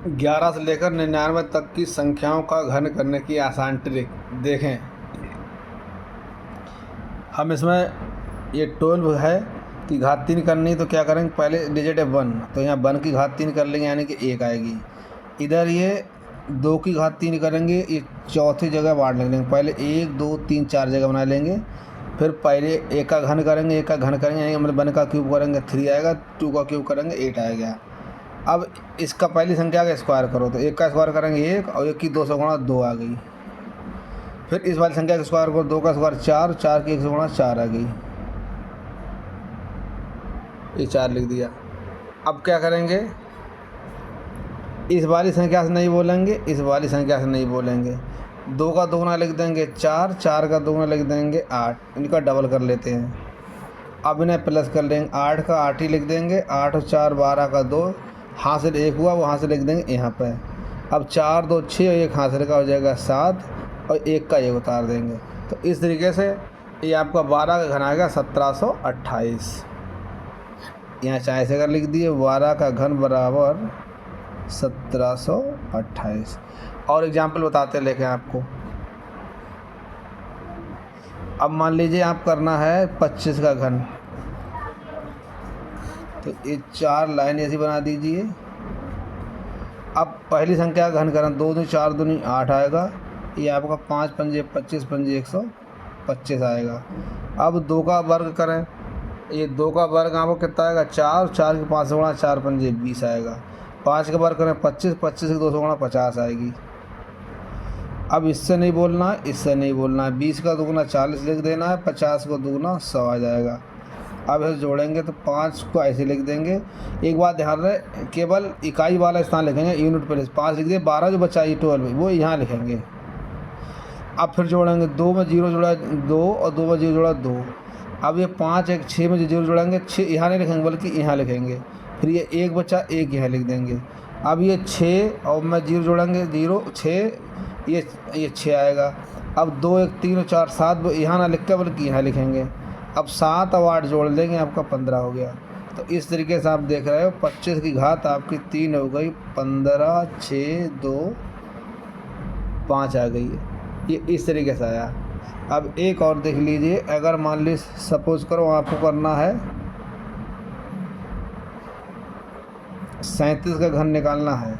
11 से लेकर 99 तक की संख्याओं का घन करने की आसान ट्रिक देखें। हम इसमें ये 12 है कि घात 3 करनी, तो क्या करेंगे, पहले डिजिट है 1, तो यहाँ 1 की घात 3 कर लेंगे यानी कि 1 आएगी। इधर ये 2 की घात 3 करेंगे, ये चौथी जगह बांट लेंगे, पहले 1 2 3 4 जगह बना लेंगे। फिर पहले 1 का घन करेंगे, 1 का घन करेंगे यानी मतलब 1 का क्यूब करेंगे 3 आएगा, 2 का क्यूब करेंगे 8 आएगा। अब इसका पहली संख्या का स्क्वायर करो, तो 1 का स्क्वायर करेंगे 1 और 1 की 2 से गुणा 2 आ गई। फिर इस वाली संख्या का स्क्वायर करो, 2 का स्क्वायर 4, 4 की 1 से गुणा 4 आ गई, ये 4 लिख दिया। अब क्या करेंगे, इस वाली संख्या से नहीं बोलेंगे, इस वाली संख्या से नहीं बोलेंगे। 2 का दोगुना लिख देंगे 4, 4 का दोगुना लिख देंगे 8, इनका डबल कर लेते हैं। अब इन्हें प्लस कर लेंगे, 8 का 8 ही लिख देंगे, 8 और 4 12 का 2, हासिल 1 हुआ, वो हासिल लिख देंगे यहाँ पे। अब 4 2 6 और 1 हासिल का हो जाएगा 7 और 1 का 1 उतार देंगे। तो इस तरीके से ये आपका 12 का घन आएगा 1728। यहाँ चाहे से अगर लिख दिए 12 का घन बराबर 1728। और एग्जाम्पल बताते लेके आपको। अब मान लीजिए आप करना है 25 का घन, तो ये 4 लाइन ऐसी बना दीजिए। अब पहली संख्या का घन करें, 2 दूनी 4 दूनी 8 आएगा, ये आपका 5 पंजे 25 पंजे 125 आएगा। अब 2 का वर्ग करें, ये 2 का वर्ग आपको कितना आएगा 4, 4 के 5 से गुणा 4 पंजे 20 आएगा। 5 का वर्ग करें 25, 25 के 2 से गुणा 50 आएगी। अब इससे नहीं बोलना है, इससे नहीं बोलना है, 20 का दुगुना 40 लिख देना है, 50 को दुगुना 100 आ जाएगा। अब इसे जोड़ेंगे तो 5 को ऐसे लिख देंगे। एक बात ध्यान रहे, केवल इकाई वाला स्थान लिखेंगे, यूनिट प्लेस 5 लिख दिए, 12 जो बचा ये 12 वो यहाँ लिखेंगे। अब फिर जोड़ेंगे, 2 में 0 जोड़ा 2 और 2 में 0 जोड़ा 2। अब ये 5 1 6 में 0 जोड़ेंगे, 6 यहाँ नहीं लिखेंगे बल्कि यहाँ लिखेंगे। फिर ये 1 बचा 1 यहाँ लिख देंगे। अब ये 6 और में 0 जोड़ेंगे 0 6, ये 6 आएगा। अब 2 1 3 और 4 7 यहाँ ना लिख कर बल्कि यहाँ लिखेंगे। अब 7 और 8 जोड़ देंगे, आपका 15 हो गया। तो इस तरीके से आप देख रहे हो 25 की घात आपकी 3 हो गई, 15 6 2 5 आ गई है। ये इस तरीके से आया। अब एक और देख लीजिए, अगर मान ली सपोज करो आपको करना है 37 का घन निकालना है,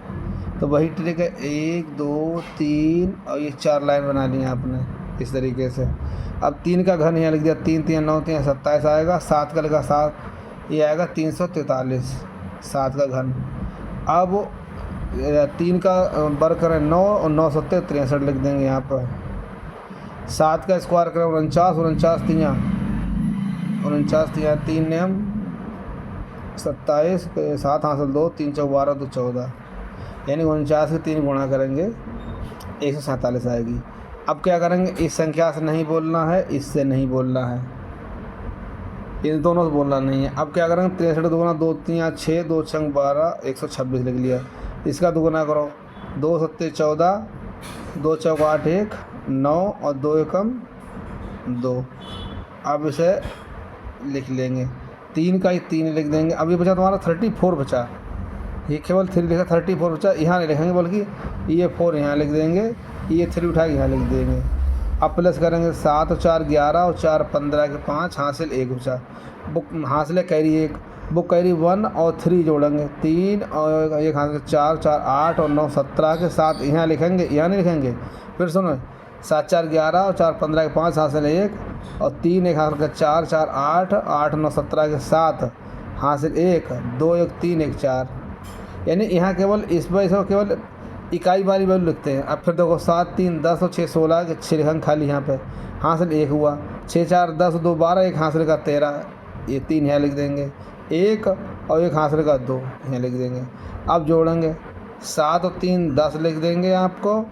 तो वही ट्रिक है, 1 2 3 और ये 4 लाइन बना ली आपने इस तरीके से। अब 3 का घन यहाँ लिख दिया, 3 3 9 3 27 आएगा। 7 का लिखा 7, ये आएगा 343 7 का घन। अब 3 का वर्ग करें 9 और 9 7 63 लिख देंगे यहाँ पर। 7 का स्क्वायर करें 49, 49 3 नियम 27, 7 हासिल 2, 3 चौक 12 2 14, यानी 49 के 3 गुणा करेंगे 147 आएगी। अब क्या करेंगे, इस संख्या से नहीं बोलना है, इससे नहीं बोलना है, इन दोनों से बोलना नहीं है। अब क्या करेंगे, 63 दुगुना 2 3 6 2 6 12 126 लिख लिया। इसका दुगुना करो, 2 7 14, 2 चौक 8 1 9 और 2 एकम 2। अब इसे लिख लेंगे, 3 का ही 3 लिख देंगे। अब ये बचा तुम्हारा 34 बचा, ये केवल 3 लिखा, 34 बचा, यहाँ नहीं लिखेंगे बल्कि ये 4 यहाँ लिख देंगे, ये 3 उठा के यहाँ लिख देंगे। अब प्लस करेंगे, 7 और 4 11 और 4 15 के 5 हासिल 1 बचा। बुक हासिल है कैरी 1, बुक कैरी 1 और 3 जोड़ेंगे 3 और 1 हासिल 4 4 8 और 9 17 के 7 यहाँ लिखेंगे, यहाँ नहीं लिखेंगे। फिर सुनो, 7 4 11 और 4 15 के 5 हासिल 1 और 3 1 हासिल 4 4 8 8 9 17 के 7 हासिल 1 2 1 3 1 4, यानी यहाँ केवल इस वजह से केवल इकाई वाली वैल्यू लिखते हैं। अब फिर देखो 7 3 10 और 6 16 के 6 लिखेंगे खाली यहाँ पे, हासिल 1 हुआ। 6 4 10 2 12, 1 हासिल का 13, ये 3 यहाँ लिख देंगे, 1 और 1 हासिल का 2 यहाँ लिख देंगे। अब जोड़ेंगे, 7 और 3 10 लिख देंगे आपको,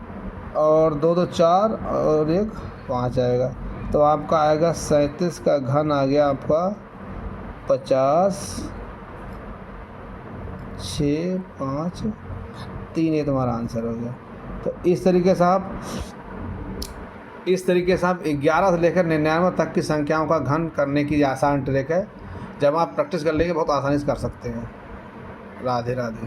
और 2 2 4 और 1 5 आएगा। तो आपका आएगा 37 का घन आ गया आपका 50 6 5 3, ये तुम्हारा आंसर हो गया। तो इस तरीके से आप 11 से लेकर 99 तक की संख्याओं का घन करने की आसान ट्रिक है। जब आप प्रैक्टिस कर लेंगे बहुत आसानी से कर सकते हैं। राधे राधे।